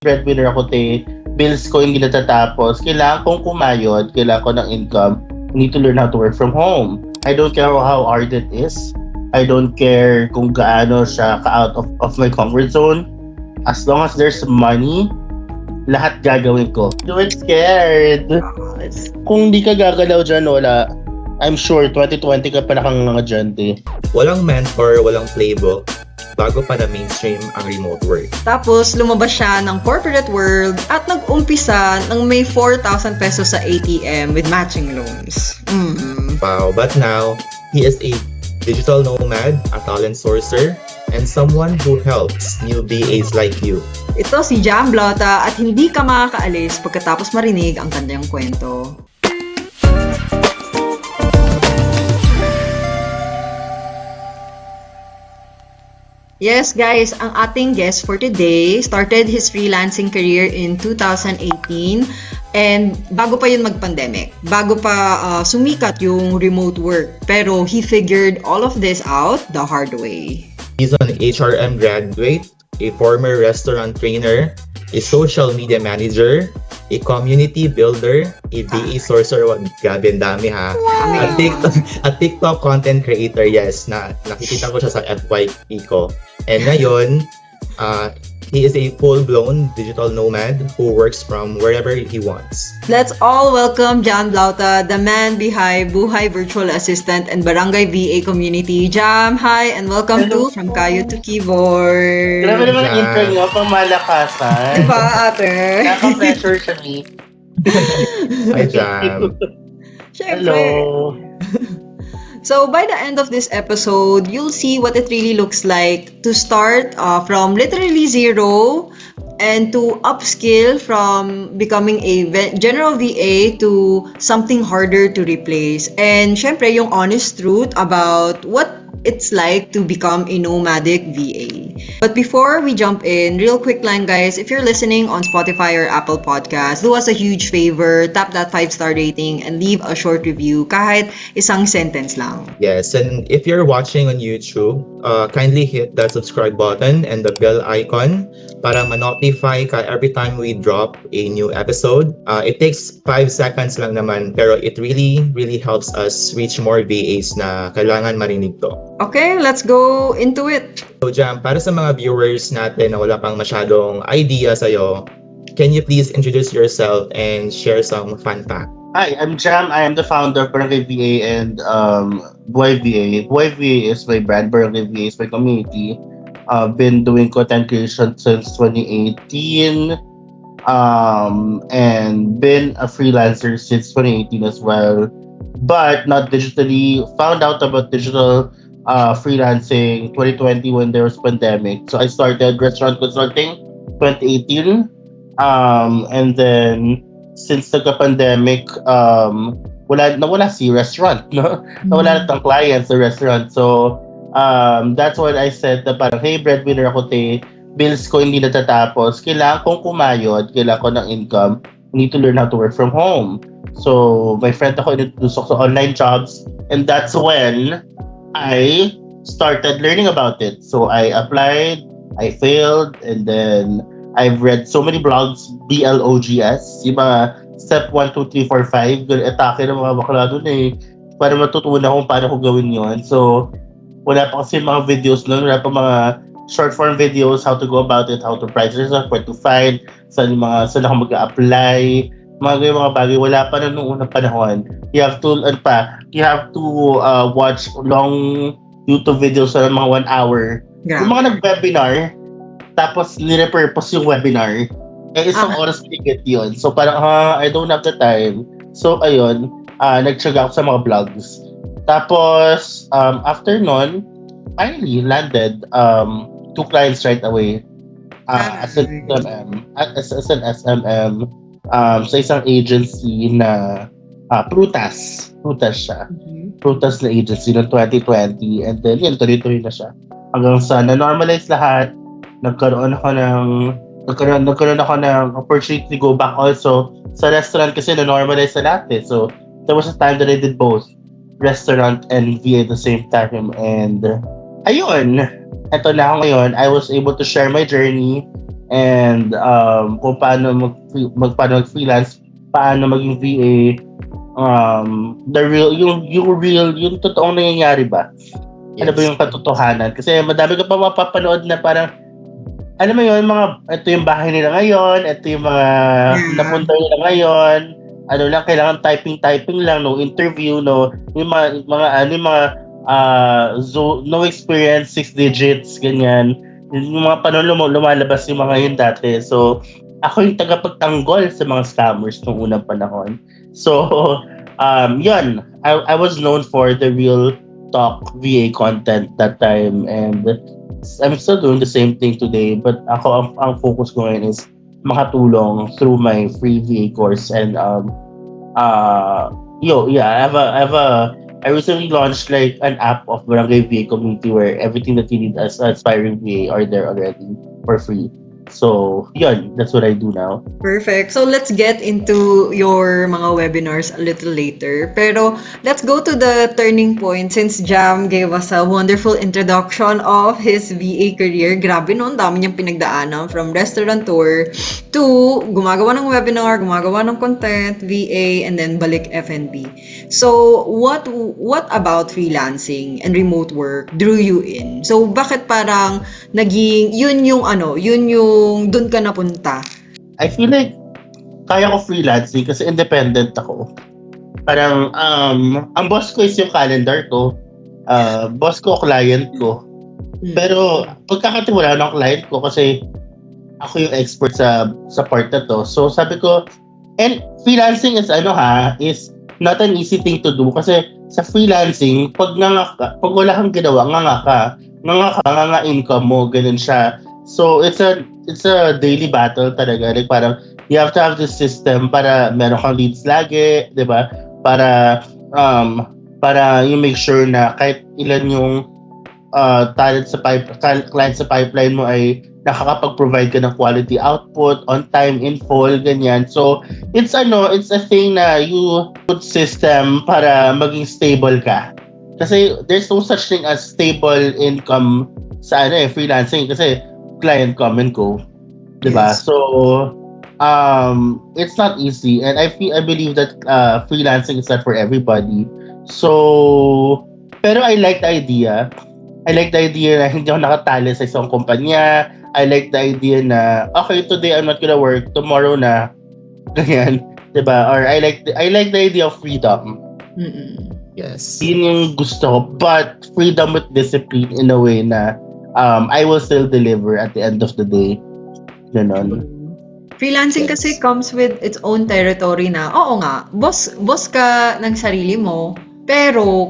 breadwinner ako, te. Bills ko hindi natatapos. Kailangan kong kumayod. Kailangan ko ng income. I need to learn how to work from home. I don't care how hard it is. I don't care kung gaano siya ka-out of my comfort zone. As long as there's money, lahat gagawin ko. Do it scared. Kung di ka gagalaw dyan, wala. I'm sure 2020 ka pa nakanganga dyan, te. Walang mentor, walang playbook, bago pa na mainstream ang remote work. Tapos, lumabas siya ng corporate world at nag-umpisa ng may 4,000 pesos sa ATM with matching loans. Wow, but now, he is a digital nomad, a talent sourcer, and someone who helps new BAs like you. Ito si Jam Blauta at hindi ka makakaalis pagkatapos marinig ang kanyang kwento. Yes, guys, ang ating guest for today started his freelancing career in 2018 and bago pa yun mag-pandemic, bago pa sumikat yung remote work. Pero he figured all of this out the hard way. He's an HRM graduate, a former restaurant trainer, a social media manager, a community builder, a BA sourcer, grabe ang dami ha. A TikTok content creator, yes, nakikita ko siya sa FYP ko. And ngayon, he is a full-blown digital nomad who works from wherever he wants. Let's all welcome Jam Blauta, the man behind Buhay Virtual Assistant and Barangay VA Community. Jam, hi, and welcome to From Kayo to Keyboard. Grabe naman ang intro niyo, pamalakasan. Diba, ate? Naka-pressure siya ni. Hi, Jam. Syempre. Hello. So, by the end of this episode, you'll see what it really looks like to start from literally zero and to upskill from becoming a general VA to something harder to replace. And syempre, yung honest truth about what it's like to become a nomadic VA. But before we jump in, real quick lang guys, if you're listening on Spotify or Apple Podcasts, do us a huge favor, tap that 5-star rating and leave a short review, kahit isang sentence lang. Yes, and if you're watching on YouTube, kindly hit that subscribe button and the bell icon para ma-notify ka every time we drop a new episode. It takes 5 seconds lang naman, pero it really helps us reach more VAs na kailangan marinig to. Okay, let's go into it. So Jam, para sa mga viewers natin na wala pang masyadong idea sa'yo, can you please introduce yourself and share some fun fact? Hi, I'm Jam. I am the founder of Barangay VA and Buhay VA. Buhay VA is my brand. Barangay VA is my community. I've been doing content creation since 2018 and been a freelancer since 2018 as well, but not digitally. Found out about digital freelancing 2020 when there was pandemic. So I started restaurant consulting 2018 and then since nagka-pandemic nawala si restaurant, no? Nawala na clients sa restaurant. So that's when I said na parang, hey, breadwinner ako, te. Bills ko hindi natatapos. Kailangan kong kumayod. Kailangan ko ng income. I need to learn how to work from home. So my friend ako introduced ako sa online jobs and that's when I started learning about it. So I applied, I failed, and then I've read so many blogs, BLOGS, yung mga step 1, 2, 3, 4, 5, atake ng mga bakla dun eh, para matutunan kung paano ko gawin yun. So, wala pa kasi mga videos nun, wala pa mga short form videos, how to go about it, how to price yourself, where to find, saan ako mag-apply, mga bagay, wala pa na nung unang panahon. You have to watch long YouTube videos na mga 1 hour. Grabe. Yung mga nag-webinar, tapos nire-purpose yung webinar, isang oras pinigit yun. So parang, I don't have the time. So ayun, nagtsaga ako sa mga vlogs. Tapos, after nun, finally landed 2 clients right away as an SMM. Sa isang agency na Prutas siya. Prutas na agency noong 2020 and then yun, tuloy-tuloy na siya. Hanggang sa na-normalize lahat, nagkaroon ako ng opportunity to go back also sa restaurant kasi na-normalize na lahat eh. So, there was a time that I did both restaurant and VA at the same time and ayun, eto na ako ngayon. I was able to share my journey and kung paano paano mag-freelance, paano maging VA, the real, yung totoong nangyayari ba? Ano ba Yes. yung katotohanan? Kasi madami ka pa mapapanood na parang, alam mo yun, ito yung bahay nila ngayon, ito yung mga napunta nila ngayon, ano lang, kailangan typing lang, no interview, no, yung no experience, 6 digits, ganyan. Yung mga panon lumalabas yung mga yun dati. So, ako yung tagapagtanggol sa mga scammers nung unang panahon. So, yun, I was known for the real talk VA content that time, and I'm still doing the same thing today, but ako ang focus ko ngayon is makatulong through my free VA course. And I recently launched like an app of Barangay VA community where everything that you need as aspiring VA are there already for free. So, yun, that's what I do now. Perfect. So let's get into your mga webinars a little later. Pero let's go to the turning point since Jam gave us a wonderful introduction of his VA career. Grabe no, ang dami niyang pinagdaanan from restaurateur to gumagawa ng webinar, gumagawa ng content, VA, and then balik F&B. So what about freelancing and remote work drew you in? So bakit parang naging yun yung doon ka napunta? I feel like kaya ko freelancing kasi independent ako. Parang ang boss ko is yung calendar ko. Boss ko, client ko. Pero pagkakatiwala ng client ko kasi ako yung expert sa part na to. So sabi ko, and freelancing is is not an easy thing to do kasi sa freelancing, pag wala kang ginawa, nga income mo, ganun siya. So it's a daily battle talaga. Like parang you have to have this system para meron kang leads lagi, 'di ba? Para you make sure na kahit ilan yung client sa pipeline mo ay nakakapag-provide ka ng quality output on time, in full, ganyan. So it's a thing na you put system para maging stable ka. Kasi there's no such thing as stable income sa freelancing kasi client come and go, 'di ba? Yes. So it's not easy, and I believe that freelancing is not for everybody. So pero I like the idea na hindi ako nakatali sa isang kumpanya. I like the idea na okay, today I'm not gonna work, tomorrow na, ganyan, 'di ba? Or I like the idea of freedom. Yes. Yun yung gusto ko, but freedom with discipline in a way na I will still deliver at the end of the day. Ganon. Freelancing Yes. kasi comes with its own territory na, oo nga, boss ka ng sarili mo, pero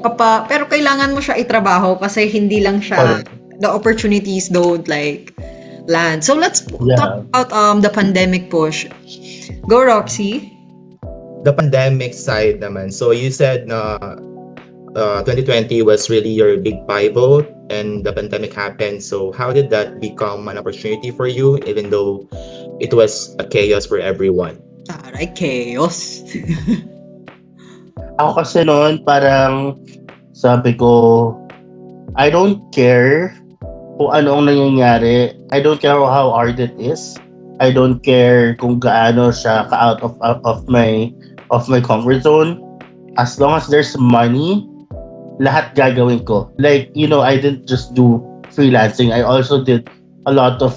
kailangan mo siya itrabaho kasi hindi lang siya, the opportunities don't like land. So let's talk about the pandemic push. Go, Roxy. The pandemic side naman. So you said na 2020 was really your big pivot and the pandemic happened. So how did that become an opportunity for you even though it was a chaos for everyone? Taray, chaos. Ako kasi noon parang sabi ko, I don't care kung ano ang nangyayari. I don't care how hard it is. I don't care kung gaano siya ka-out of my comfort zone. As long as there's money, lahat gagawin ko. Like, I didn't just do freelancing. I also did a lot of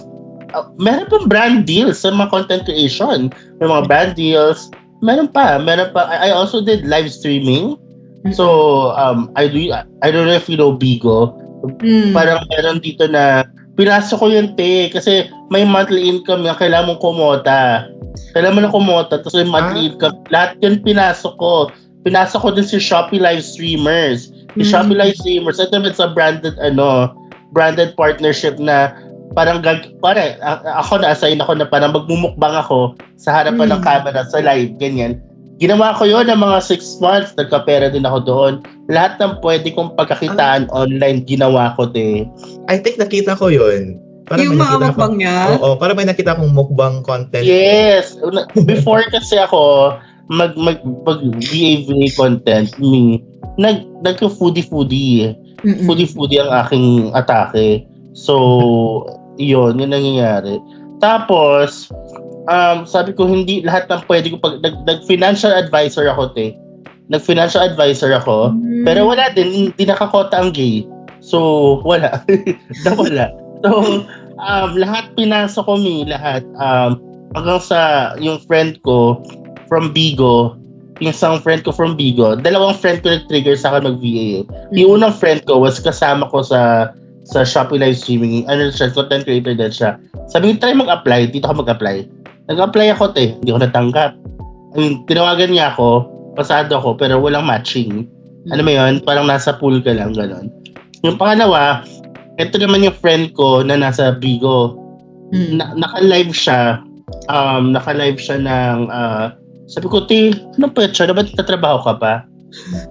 meron pang brand deals sa mga content creation. May mga brand deals. Meron pa. I also did live streaming. So, I don't know if you know Bigo. Parang meron dito na pinasok ko yun, kasi may monthly income yan, kailangan mong kumota. Tapos yung monthly income, lahat yun pinasok ko. Pinasok ko din si Shopee live streamers. Yung Shopee live streamers, ito it's a branded partnership na parang ako na-assign ako na parang magmumukbang ako sa harapan ng camera sa live, ganyan. Ginawa ko yun ng mga 6 months, nagkapera din ako doon. Lahat ng pwede kong pagkakitaan online, ginawa ko din. I think nakita ko yun. Yung mga mukbang niya? Oo, para may nakita akong mukbang content. Yes! Before kasi ako, mag-VA content, nagka-foodie. Foodie ang aking atake. So, yun nangyayari. Tapos, sabi ko hindi lahat ng pwede ko nag-financial advisor ako, te. Nag-financial advisor ako. Pero wala din, hindi nakakota ang gay. So, wala. Nawala. So, lahat pinasok ko, lahat. Hanggang sa yung friend ko from Bigo, yung isang friend ko from Bigo, dalawang friend ko nag-trigger sa akin mag-VA. Yung unang friend ko was kasama ko sa Shopee live streaming. Ano siya, content creator din siya. Sabi ko, try mag-apply. Dito ka mag-apply. Nag-apply ako, te. Hindi ko natanggap. Tinawagan niya ako, pasado ako, pero walang matching. Ano mo yun? Parang nasa pool ka lang, gano'n. Yung pangalawa, ito naman yung friend ko na nasa Bigo. Naka-live siya. Naka-live siya ng... sabi ko, te, anong pwede siya? Dapat tatrabaho ka pa?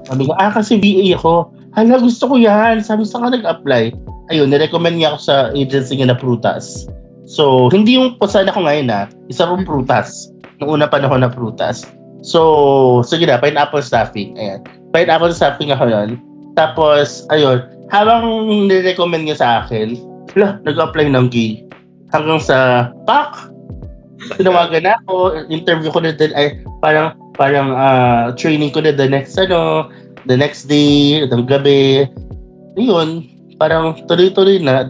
Sabi ko, kasi VA ako. Hala, gusto ko yan. Sabi, saan ka nag-apply? Ayun, nirecommend niya ako sa agency niya na Prutas. So, hindi yung pasan ako ngayon isa pong Prutas. Noong una panahon na Prutas. So, sige na, pineapple staffing. Ayan. Pineapple staffing ako yun. Tapos, ayun, habang nirecommend niya sa akin, nag-apply ng gay. Hanggang sa, tinawagan na ako, interview ko na din, parang training ko na the next day, ng gabi. Yun, parang tuloy-tuloy na,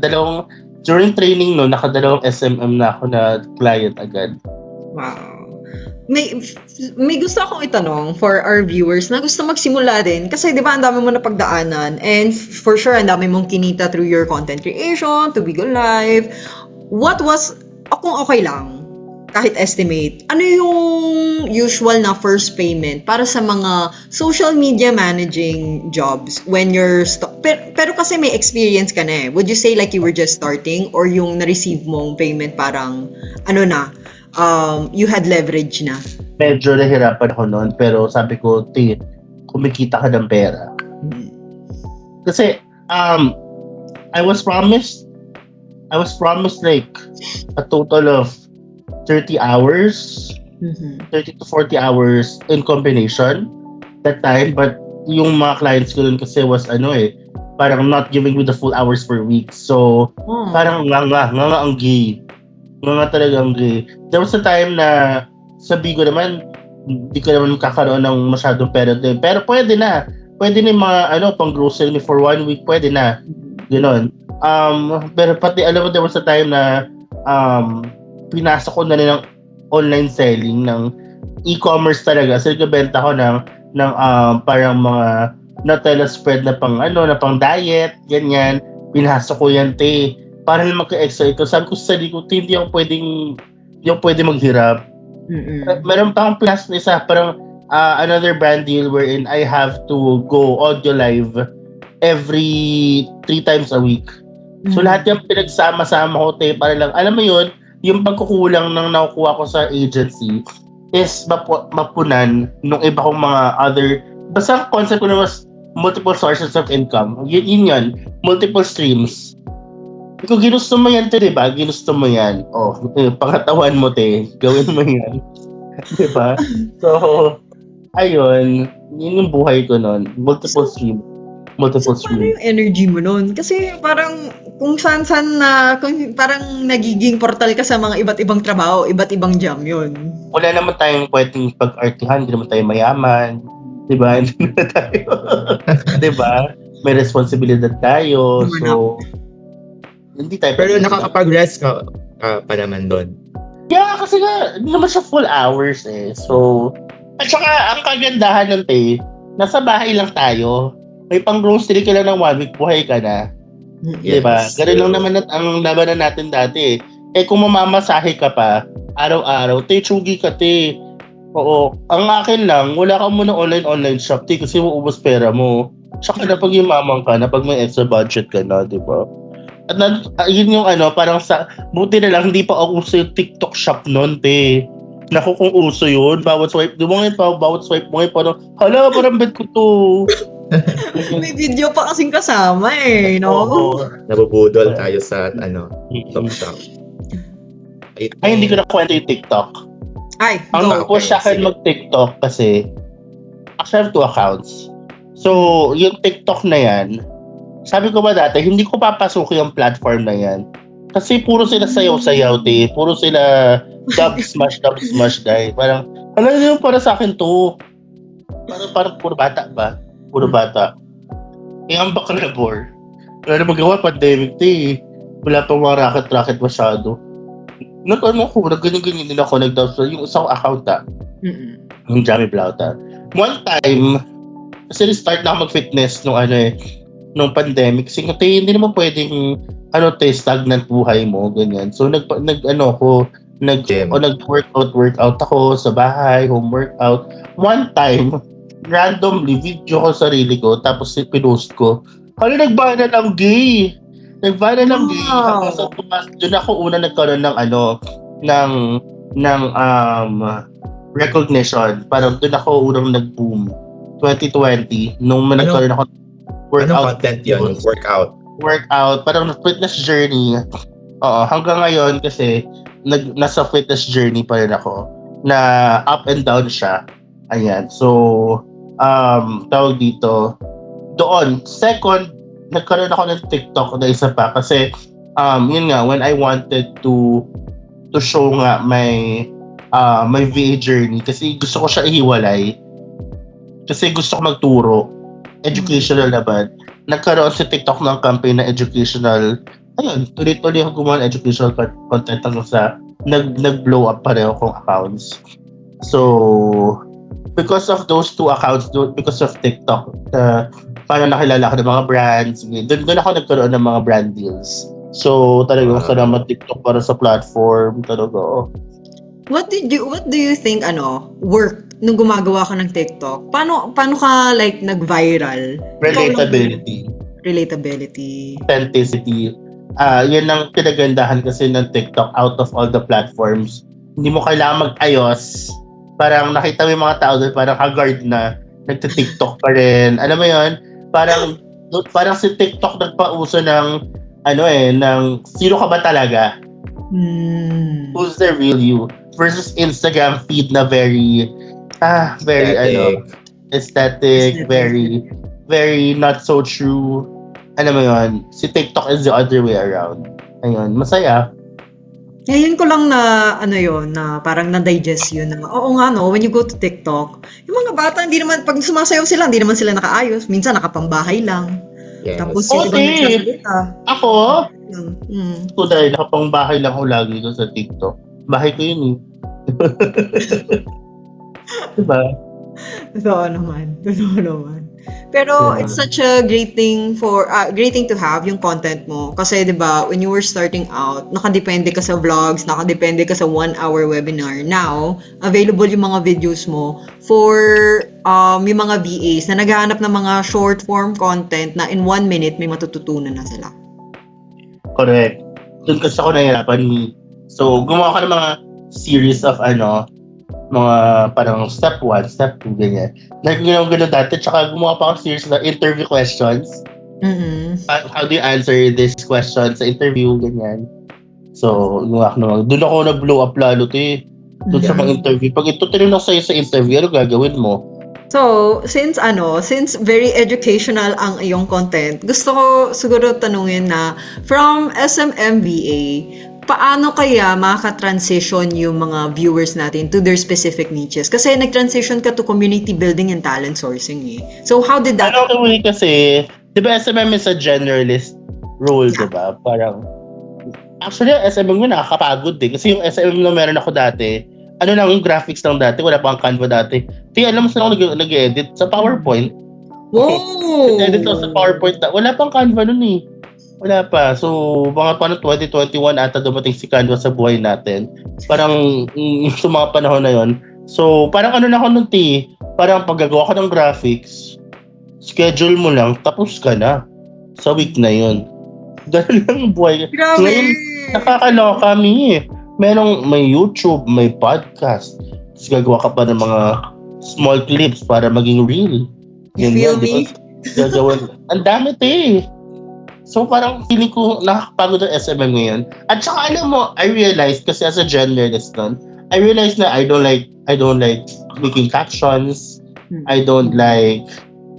during training nakadalawang SMM na ako na client agad. Wow. May gusto akong itanong for our viewers na gusto magsimula din kasi 'di ba ang dami mo na pagdaanan and for sure ang dami mong kinita through your content creation, to Bigo Live. What was kung okay lang kahit estimate, ano yung usual na first payment para sa mga social media managing jobs when you're pero kasi may experience ka na Would you say like you were just starting or yung na-receive mong payment parang you had leverage na? Medyo nahirapan ako noon pero sabi ko, kumikita ka ng pera. Kasi I was promised like a total of 30 hours, 30 to 40 hours in combination that time. But yung mga clients ko dun kasi was parang not giving me the full hours per week. So, parang nga ang gay. Nga talaga ang gay. There was a time na sa Bigo naman, hindi ko naman kakaroon ng masyadong pera din. Pero pwede na yung mga pang grocery for 1 week, pwede na. Ganon. Pero pati alam mo, there was a time na pinasok ko na rin ng online selling ng e-commerce talaga. So, nagbenta ko ng parang mga Nutella spread na pang diet, ganyan. Pinasok ko yan, para na magka-extra ito. Sabi ko sa sarili ko, hindi ako pwedeng maghirap. Meron pa akong pinasok na isa, parang another brand deal wherein I have to go audio live every 3 times a week. So, lahat yung pinagsama-sama ko, para lang, alam mo yun, yung pagkukulang ng nakukuha ko sa agency is mapunan nung iba kong mga other, basta ang concept ko na was multiple sources of income. Yun, multiple streams. Kung ginusto mo yan, diba? Ginusto mo yan. Pangatawan mo, gawin mo yan. Diba? So, ayun, yun yung buhay ko nun. Multiple streams. Paano yung energy mo nun? Kasi parang kung saan parang nagiging portal ka sa mga iba't ibang trabaho, iba't ibang jam yun. Wala naman tayong pwedeng pag-artihan, hindi naman tayo mayaman. Diba? Hindi naman tayo. Diba? May responsibilidad tayo. So, hindi tayo. Pero nakakapag-rest ka pa naman doon. Yeah, kasi nga, hindi naman siya full hours So, at saka, ang kagandahan nun, nasa bahay lang tayo. May pang-grocery ka lang ng 1 week, buhay ka na. Yes. Diba? Ganun lang naman ang labanan natin dati. Kung mamamasahe ka pa, araw-araw, tsugi ka, Oo. Ang akin lang, wala ka muna online shop, kasi uubos pera mo. Tsaka na pag yumamang ka na, pag may extra budget ka na, diba? At yun yung parang buti na lang, hindi pa uso yung TikTok shop nun, Naku, kung uso yun, bawat swipe mo ngayon, parang, hala, parang bet ko to. May video pa kasing kasama no? Oo. Nabubudol tayo sa TikTok. Ay, hindi ko na kwento yung TikTok. Ang nag-push sa akin mag-TikTok kasi actually I have 2 accounts. So, yung TikTok na yan, sabi ko ba dati, hindi ko papasukin yung platform na yan. Kasi puro sila sayaw-sayaw, te. Puro sila dub smash, dahil parang, alam niyo, para sa akin to. Parang puro bata ba? Puro bata. Eh, ang baka na bore. Wala na magawa, pandemic, te. Wala pang mga racket-racket masyado. Nag-ano ko, nag-ganyan-ganyan din ako, nag-dub. Yung isang account, yung Jamie Blauta. One time, kasi start na ako mag-fitness nung pandemic. Kasi hindi naman pwedeng stagnant buhay mo, ganyan. So nag-workout ako sa bahay, home workout. One time, randomly video ko sarili ko, tapos pinost ko. Nag-viral ang gay. Wow. Tapos doon ako una nagkaroon ng recognition. Parang doon ako unang nag-boom. 2020, nung nagkaroon ako Anong content yun? Workout, parang fitness journey. Oo, hanggang ngayon kasi nasa fitness journey pa rin ako na up and down siya. Ayan. So, tawag dito, doon, second, nagkaroon ako ng TikTok na isa pa kasi yun nga, when I wanted to show nga my VA journey kasi gusto ko siya ihiwalay. Kasi gusto ko magturo. Educational naman. Nagkaroon sa TikTok ng campaign na educational. Ayun, tuloy-tuloy ako gumawa ng educational content hanggang sa nag-blow up pareho kong accounts. So, because of those two accounts, because of TikTok, parang nakilala ko ng mga brands. Doon ako nagkaroon ng mga brand deals. So, talagang salamat TikTok para sa platform. Talaga, What do you think worked nung gumagawa ka ng TikTok? Paano ka like nag-viral? Relatability. Authenticity. Yan ang pinagandahan kasi ng TikTok out of all the platforms. Hindi mo kailangan mag-ayos. Parang nakita mo yung mga tao doon, parang haggard na nagta-TikTok pa rin. Alam mo yun? Parang si TikTok nagpauso ng sino ka ba talaga? Who's the real you? Versus Instagram feed na very aesthetic, very very not so true. Alam mo yun, si TikTok is the other way around. Ayun, masaya. Ngayon ko lang na na parang na-digest yun na oo nga when you go to TikTok, yung mga bata hindi naman pag sumasayaw sila, hindi naman sila nakaayos, minsan nakapambahay lang. Yes. Tapos yung ibang nagsasalita. Ako? Ito dahil nakapang bahay lang ako lagi doon sa TikTok. Bahay ko yun diba? Totoo naman. Pero it's such a great thing to have yung content mo. Kasi 'di ba, when you were starting out, nakadepende ka sa vlogs, nakadepende ka sa 1-hour webinar. Now, available yung mga videos mo for yung mga VAs na naghahanap ng mga short form content na in 1 minute may matututunan na sila. Correct. Doon kasi ako nahihirapan. So, gumawa ka ng mga series of mga parang step 1, step 2, ganyan. Naging gano'n dati, tsaka gumawa pa ako series na interview questions. How do you answer this question sa interview, ganyan. So, doon ako nag-blow up lalo doon sa mga interview. Pag ito tinanong sa'yo sa interview, ano gagawin mo? So, since very educational ang iyong content, gusto ko siguro tanungin na from SMMVA, paano kaya makaka-transition yung mga viewers natin to their specific niches? Kasi nag-transition ka to community building and talent sourcing So, how did that... Kasi, di ba SMM is a generalist role, di ba? Parang, actually, SMM nga nakakapagod Kasi yung SMM na meron ako dati, yung graphics lang dati, wala pang Canva dati. Kaya alam mo saan ako nag-edit? Sa PowerPoint. Wow! Nag-edit ako sa PowerPoint. Wala pang Canva nun Wala pa. So, mga paano 2021 ata dumating si Canva sa buhay natin. Parang sa mga panahon na yon. So, parang na ako nun, parang paggagawa ka ng graphics, schedule mo lang, tapos ka na. Sa week na yun. Ganun lang buhay. Grabe! Ngayon, nakakaloka kami may YouTube, may podcast. Tapos gagawa ka pa ng mga small clips para maging real. You feel me? Gagawin. Ang dami, So parang feeling ko nakakapagod ang SMM ngayon. At saka alam mo, I realized kasi as a journalist nun, I realized na I don't like making captions. I don't like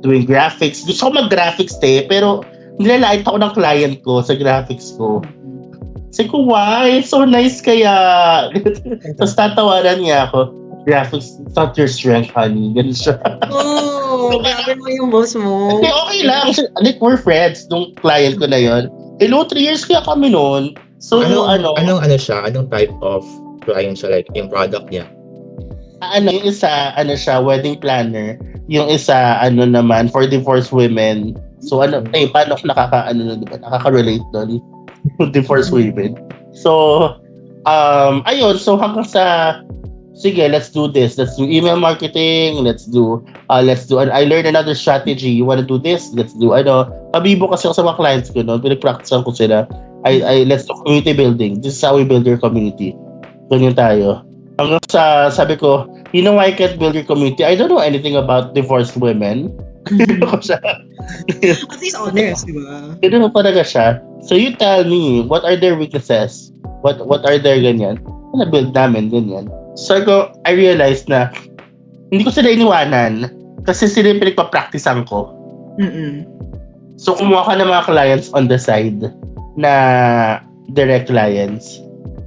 doing graphics. Gusto ko mag-graphics pero nilalait ako ng client ko sa graphics ko. Sabi ko, why? So nice kaya. Tapos tatawanan niya ako. Graphics, it's not your strength, honey. Ganun siya. Oh, grabe mo yung boss mo. Hindi, okay lang. Like, we're friends nung client ko na yon. Hello, 3 years kaya kami noon. So, Anong siya? Anong type of client siya? Like, yung product niya? yung isa, siya, wedding planner. Yung isa, naman, for divorced women. So, paano ko nakaka-relate doon? Divorced women. So, ayun, so hanggang sa, sige, let's do this. Let's do email marketing. Let's do, I learned another strategy. You wanna do this? Let's do, pabibo kasi ako sa mga clients ko, no? Pinag-practicean ko sila. Let's do community building. This is how we build your community. Ganyan tayo. Hanggang sa, sabi ko, you know why I can't build your community? I don't know anything about divorced women. Ako siya. At least honest, di ba? Ganun talaga siya. So you tell me, what are their weaknesses? What are their ganyan? Na-build namin, ganyan. So I realized na hindi ko sila iniwanan kasi sila yung pinagpa-practicean ko. So kumuha ka ng mga clients on the side na direct clients.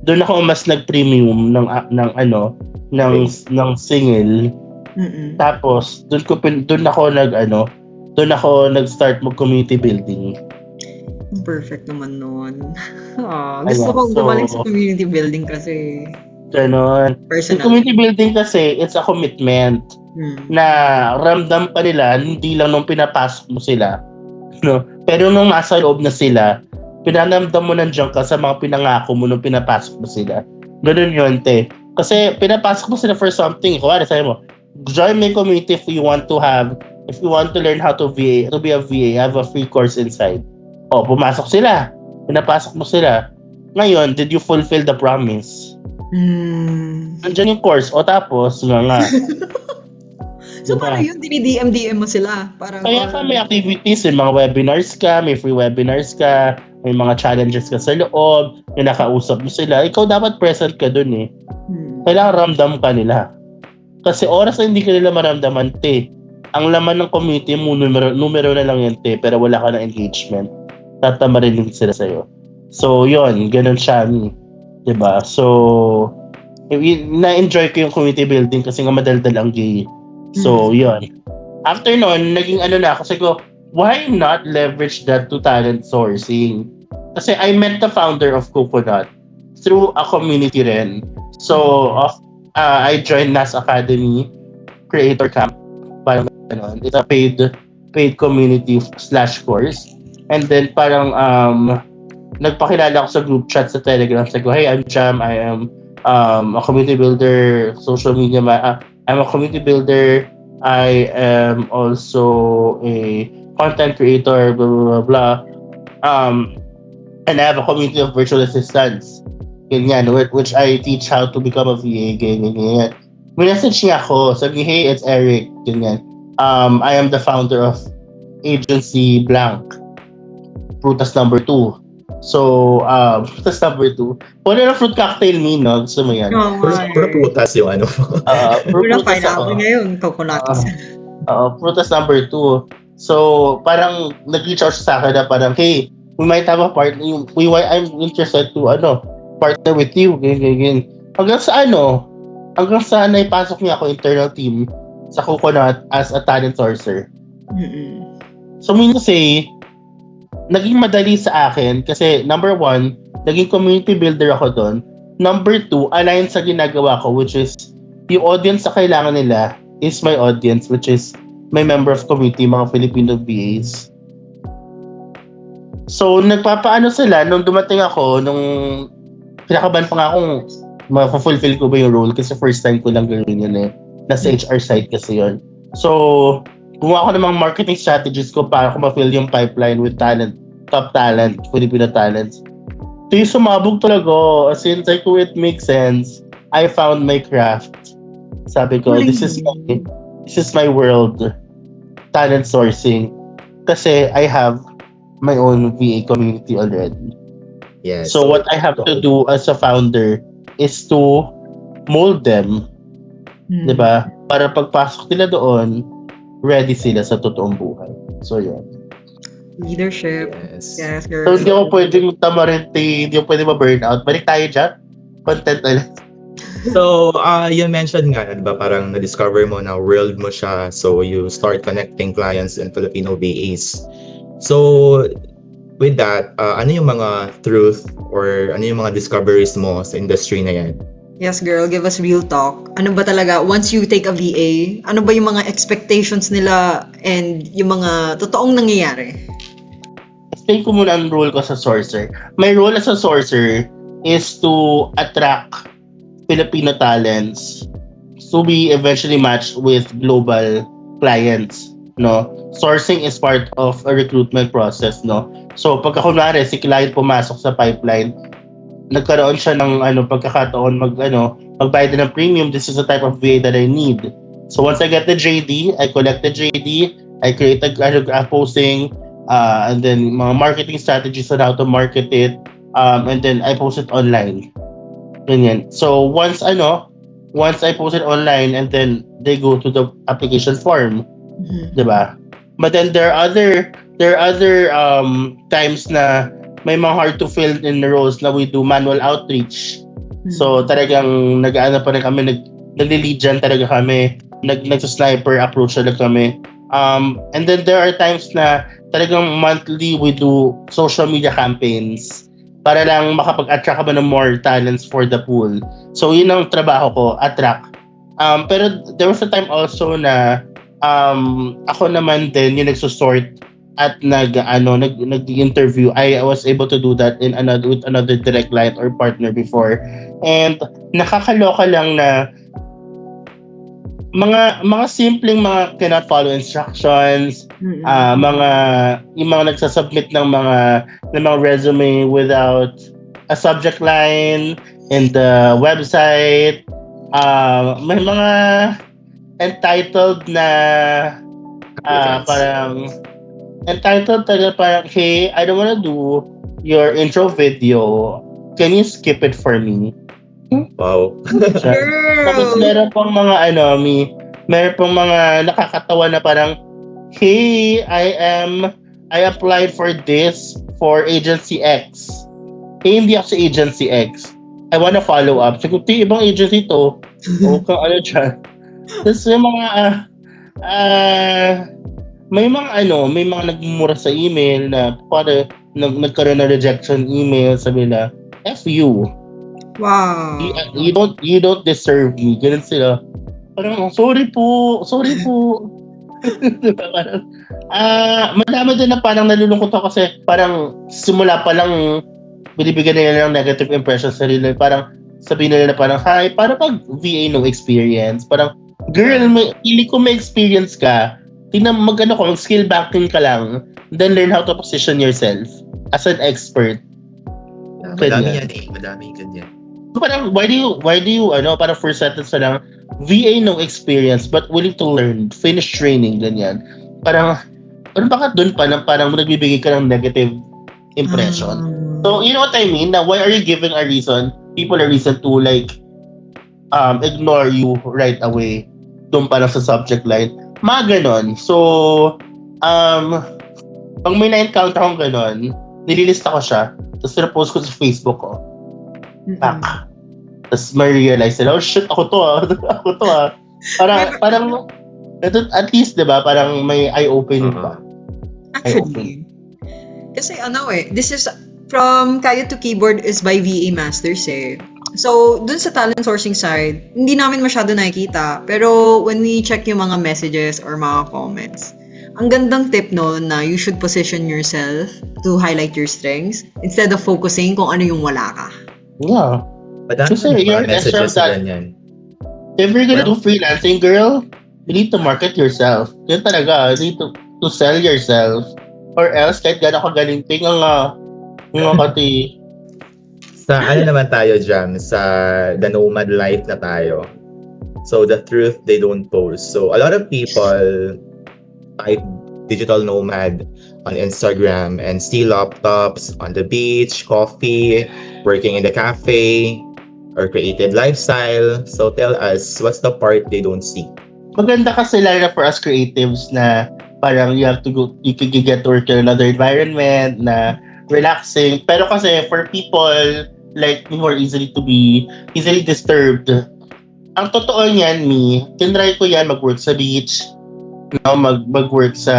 Doon ako mas nag-premium ng single. Tapos doon ako nag-start mag-community building. Perfect naman nun. Gusto ko bumalik sa community building kasi ganon. Sa community building kasi, it's a commitment na ramdam pa nila, hindi lang nung pinapasok mo sila. No? Pero nung nasa loob na sila, pinanamdam mo nandiyan ka sa mga pinangako mo nung pinapasok mo sila. Ganun yun, te. Kasi pinapasok mo sila for something. Kuwari, sabi mo, join my community if you want to learn how to be a VA, have a free course inside. O, pumasok sila. Pinapasok mo sila. Ngayon, did you fulfill the promise? Nandiyan yung course. O tapos, nga. So, paano yun? Dinidm mo sila? Kaya ka may activities, may mga webinars ka, may free webinars ka, may mga challenges ka sa loob, may nakausap mo sila. Ikaw dapat present ka dun eh. Kailangan ramdam ka nila. Kasi oras na hindi ka nila maramdaman, te. Ang laman ng community mo, numero na lang yan, te, pero wala ka ng engagement. Tatamarin sila sa'yo. So, yun, ganun siya. Diba? So, na-enjoy ko yung community building kasi nga madaldal ang gay. So, yun. After nun, naging na ako. Kasi ko, why not leverage that to talent sourcing? Kasi I met the founder of Coconut through a community rin. So, I joined NAS Academy Creator Camp. Parang ganun. It's a paid community /course. And then parang nagpakilala ako sa group chat sa Telegram. Sabi ko, hey, I'm Jam. I am a community builder, social media. I'm a community builder. I am also a content creator, blah, blah, blah, blah. And I have a community of virtual assistants. Ganyan, which I teach how to become a VA. Ganyan. Minessage niya ako. Sabi, hey, it's Eric. Ganyan. I am the founder of Agency Blank. Prutas number 2. So, prutas number 2. Wala na fruit cocktail me, no? Gusto mo yan? Puro prutas yung ano. Puro pineapple ngayon, coconut. Prutas number 2. So, parang nag-reach out sa akin na parang, hey, we might have a partner. I'm interested to, partner with you. Ganyan. Hanggang sa naipasok niya ako internal team sa Coconut as a talent sourcer. So, mean to say, naging madali sa akin kasi number 1, naging community builder ako doon. Number 2, align sa ginagawa ko, which is yung audience sa kailangan nila is my audience, which is my member of community, mga Filipino VAs. So, nagpapaano sila nung dumating ako, nung pinakaban pa nga akong ma-fulfill ko ba yung role kasi first time ko lang gawin yun eh. Nasa HR side kasi yun. So, gumawa ko ng mga marketing strategies ko para ko ma-fill yung pipeline with talent, top talent, Filipino talents. So yung sumabog talaga. As in, like, it makes sense. I found my craft. Sabi ko, this is my world. Talent sourcing. Kasi I have my own VA community already. Yes. So what I have to do as a founder is to mold them. Diba? Para pagpasok nila doon, ready sila sa totoong buhay. So, yun. Leadership. Yes. Yes, So, girl. hindi ako pwedeng tamarinti, hindi ako pwedeng ma-burnout. Balik tayo dyan. Content ulit. So, you mentioned nga, di ba, parang na-discover mo na world mo siya. So, you start connecting clients and Filipino VAs. So, with that, ano yung mga truth or ano yung mga discoveries mo sa industry na yan? Yes, girl, give us real talk. Ano ba talaga, once you take a VA, ano ba yung mga expectations nila and yung mga totoong nangyayari? Explain ko muna ang role ko sa Sourcer. My role as a Sourcer is to attract Filipino talents to be eventually matched with global clients, no? Sourcing is part of a recruitment process, no? So, pagka kunwari si client pumasok sa pipeline, nagkaroon siya ng pagkakataon magbayad ng premium. This is the type of VA that I need. So once I get the JD, I collect the JD, I create a posting, and then mga marketing strategies on how to market it, and then I post it online. Ganyan. So once I post it online, and then they go to the application form, diba? But then there are other times na may mga hard to fill in roles na we do manual outreach. So talagang nag-aano pa rin kami, nag-lead dyan talaga kami, nag-sniper approach talaga kami. And then there are times na talagang monthly we do social media campaigns para lang makapag-attract kami ng more talents for the pool. So yun ang trabaho ko, attract. Pero there was a time also na ako naman din yung nagsusort at nag-interview. I was able to do that with another direct client or partner before. And nakakaloka lang na mga simpleng mga cannot follow instructions, yung mga nagsasubmit ng mga resume without a subject line in the website. May mga entitled na parang, hey, I don't wanna do your intro video. Can you skip it for me? Wow. Tapos meron pang mga meron pang mga nakakatawa na parang, hey, I applied for this for agency X. Eh, hindi ako sa agency X. I wanna follow up. Sabi ko, ibang agency to. O kung ano dyan. Tapos may mga nagmumura sa email na para nagkaroon na rejection email, sabi na, F you. Wow. You don't deserve me. Ganun sila. Parang, sorry po. Diba? Parang, madami din na parang nalulungkot ako kasi parang simula pa lang binibigyan nila ng negative impression sa sarili. Parang sabihin nila na parang, hi, para pag VA no experience. Parang, girl, hindi ko may experience ka. Tingnan skill banking ka lang, then learn how to position yourself as an expert. Madami yan eh. Madami ganyan. So parang, why do you, parang first sentence na lang, VA no experience but willing to learn, finish training, ganyan. Parang, ano bakit dun pa na parang nagbibigay ka ng negative impression? So, you know what I mean? Na why are you giving people a reason to ignore you right away? Doon pa lang sa subject line. Mga ganon. So, pag may na-encounter akong ganon, nililista ko siya, tapos na-post ko sa Facebook ko. Tapos ma-realize nila, oh shit, ako to ah. Parang, at least, diba, parang may eye-opening pa. Actually, kasi this is from Kaya to Keyboard is by VA Masters eh. So, dun sa talent sourcing side, hindi namin masyado nakikita. Pero when we check yung mga messages or mga comments, ang gandang tip no na you should position yourself to highlight your strengths instead of focusing kung ano yung wala ka. Yeah. Kasi you're messages that ganyan. if you're gonna do freelancing, girl, you need to market yourself. Yun talaga. You need to sell yourself. Or else, kahit gano'n ka galing, nga pati. Sa naman tayo dyan, sa the nomad life na tayo. So the truth they don't post. So a lot of people type digital nomad on Instagram and see laptops on the beach, coffee, working in the cafe, or creative lifestyle. So tell us, what's the part they don't see? Maganda kasi lalo na for us creatives na parang you have to go, you can get to work in another environment na relaxing. Pero kasi for people like me who are easily disturbed, ang totoo niyan, tinry ko yan mag-work sa beach, no, mag-work sa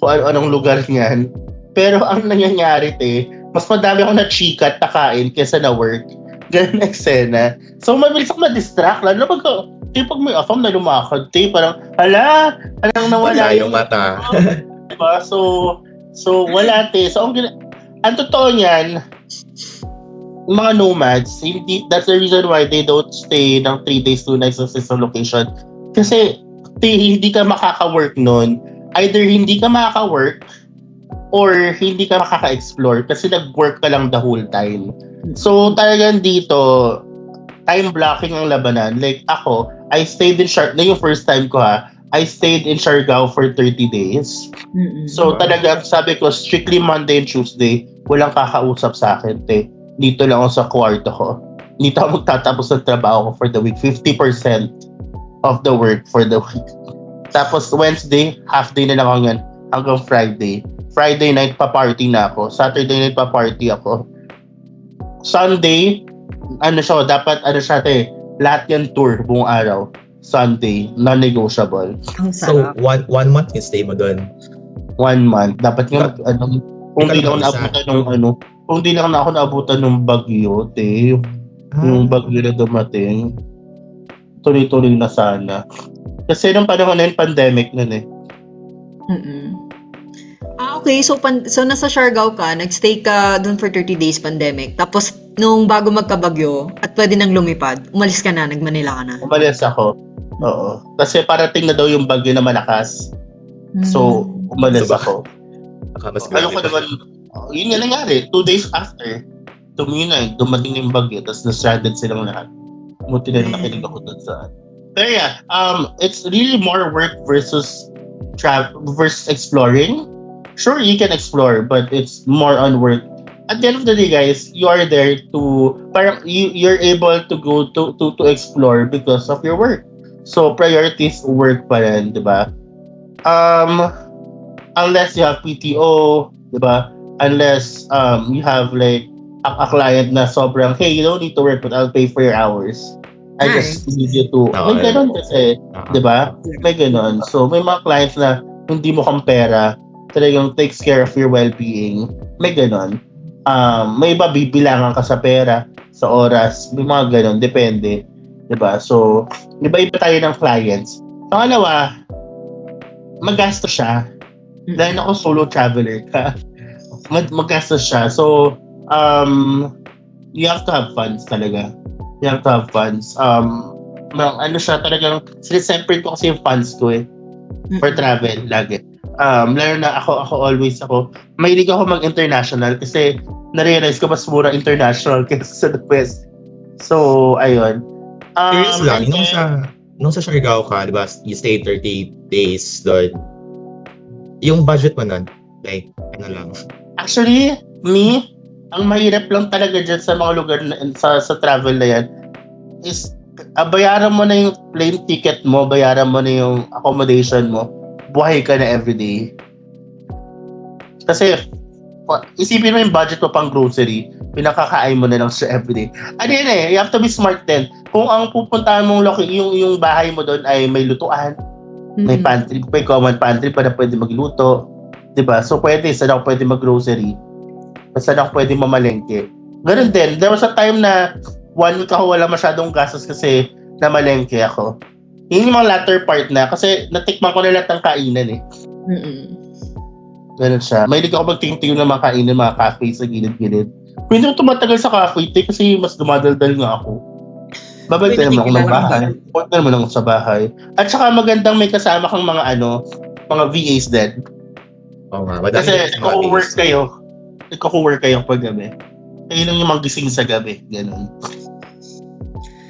kung anong lugar niyan. Pero ang nangyayari mas madami ako na chika at nakain kesa na work. Ganun na eksena. So, mabilis ako ma-distract. Lalo pag may afam na lumakad, parang, alang nawala Wala yung mata. Diba? So wala, So, ang totoo niyan, yung mga nomads, that's the reason why they don't stay ng 3 days, 2 nights sa isang location. Kasi, hindi ka makaka-work nun. Either hindi ka makaka-work or hindi ka makaka-explore kasi nag-work ka lang the whole time. So, talagang dito, time blocking ang labanan. Like ako, I stayed in Siargao, na yung first time ko I stayed in Siargao for 30 days. So, talagang sabi ko, strictly Monday and Tuesday, walang kakausap sa akin, Dito lang ako sa kwarto ko. Dito ako magtatapos ng trabaho ko for the week. 50% of the work for the week. Tapos Wednesday, half day na lang ako yan hanggang Friday. Friday night pa-party na ako. Saturday night pa-party ako. Sunday, dapat lahat yan tour buong araw. Sunday, non-negotiable. So, one month yung stay mo doon? 1 month. Dapat nga, kung di lang ako naabutan ng bagyo, yung bagyo na dumating, tuloy-tuloy na sana. Kasi nung panahon na yun, pandemic nun Okay. So nasa Siargao ka, nagstay ka dun for 30 days pandemic. Tapos, nung bago magkabagyo at pwede nang lumipad, umalis ka na, nag-Manila ka na. Umalis ako. Oo. Kasi parating na daw yung bagyo na malakas. So, umalis ako. Alam ko naman, yun nga nangyari. 2 days after, dumating yung bagyo, tapos na-stranded silang lahat. Buti na nakinig ako dun sa... Pero yeah, it's really more work versus exploring. Sure, you can explore, but it's more on work. At the end of the day, guys, you are there to... Parang you're able to go to explore because of your work. So, priorities work pa rin, di ba? Unless you have PTO, di ba? Unless you have like a client na sobrang, hey, you don't need to work but I'll pay for your hours. I just need you to... May ganon kasi, di ba? May ganon. So, may mga clients na hindi mo kang pera, talagang takes care of your well-being. May ganon. May iba bibilangan ka sa pera, sa oras, may mga ganon, depende. Diba? So, iba-iba tayo ng clients. Pangalawa, maggastos siya. Dahil ako solo traveler ka. Maggastos siya. So, you have to have funds talaga. You have to have funds. Talagang, sineseparate ko kasi yung funds ko for travel, lagi. Lalo na ako mahilig ako mag-international kasi na-realize ko mas mura international kaysa sa the West. So, ayun. Curious lang, nung sa Siargao ka, di ba, you stayed 30 days doon. Yung budget mo nun, like, ano lang? Actually, ang mahirap lang talaga dyan sa mga lugar sa travel na yan is bayaran mo na yung plane ticket mo, bayaran mo na yung accommodation mo, buhay ka na everyday. Kasi, isipin mo yung budget mo pang grocery, pinakakain mo na lang siya everyday. Ano yun you have to be smart din. Kung ang pupuntahan mong yung bahay mo doon ay may lutuan, may pantry, may common pantry para pwede magluto, diba? So pwede, saan ako pwede mag-grocery, saan ako pwede mamalengke. Ganun din, there was a time na 1 week ako wala masyadong gastos kasi namalengke ako. Yun yung mga latter part na, kasi natikman ko na lahat ng kainan Ganun siya. Mahilig ako magtingin ng mga kainan, mga cafe sa gilid-gilid. Pwede ako tumatagal sa cafe kasi mas dumadaldal nga ako. Babalik na naman ako ng bahay. Punta naman ako sa bahay. At saka magandang may kasama kang mga mga VAs din. Oo nga. Kasi iko-work kayo pag gabi. Kayo lang yung magising sa gabi. Ganun.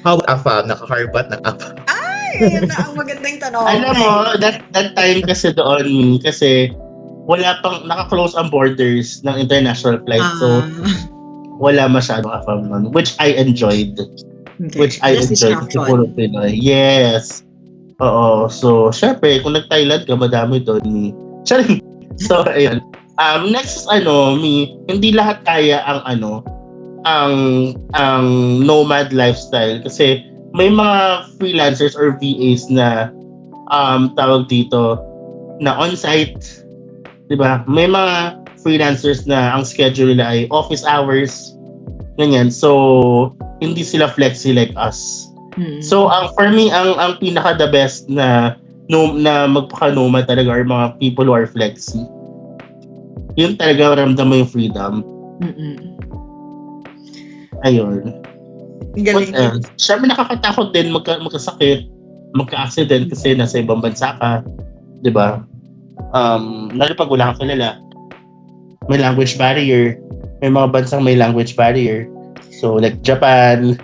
How about AFAM? Naka-carbat ng AFAM? Yun na ang magandang tanong. Alam mo, that time kasi doon, kasi wala pang, naka-close ang borders ng international flight. So, wala masyadong AFAM nun, which I enjoyed. Okay. Which I enjoyed. Puro Pinoy. Yes. Oo. So, syempre, kung nag-Thailand ka, madami doon. Sorry. So, ayun. Next is hindi lahat kaya ang nomad lifestyle kasi may mga freelancers or VAs na tawag dito na on-site, 'di ba? May mga freelancers na ang schedule nila ay office hours, ganyan. So, hindi sila flexi like us. So, for me, ang pinaka the best na magpaka-nomad talaga or mga people who are flexi. Yun talaga ramdam mo yung freedom. Ayun. What Galing. else? Siyempre nakakatakot din magkasakit, magka-accident kasi nasa ibang bansa ka. 'Di ba? Lalo pag wala kang kilala. May language barrier. May mga bansang may language barrier. So, like Japan,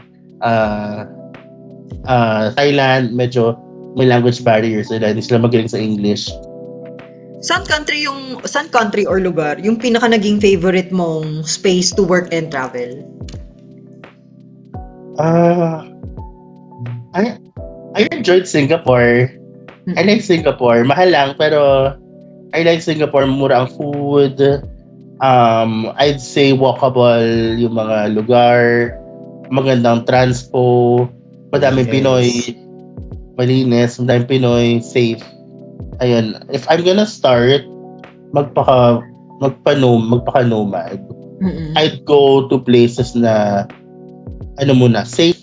Thailand, medyo may language barrier sila. Hindi sila magaling sa English. Saan country or lugar yung pinaka naging favorite mong space to work and travel? I enjoyed Singapore. I like Singapore. Mahal lang, pero I like Singapore. Mura ang food. I'd say walkable yung mga lugar. Magandang transpo. Madaming Pinoy. Malinis. Madaming Pinoy. Safe. Ayun. If I'm gonna start, magpaka-nomad, I'd go to places na safe.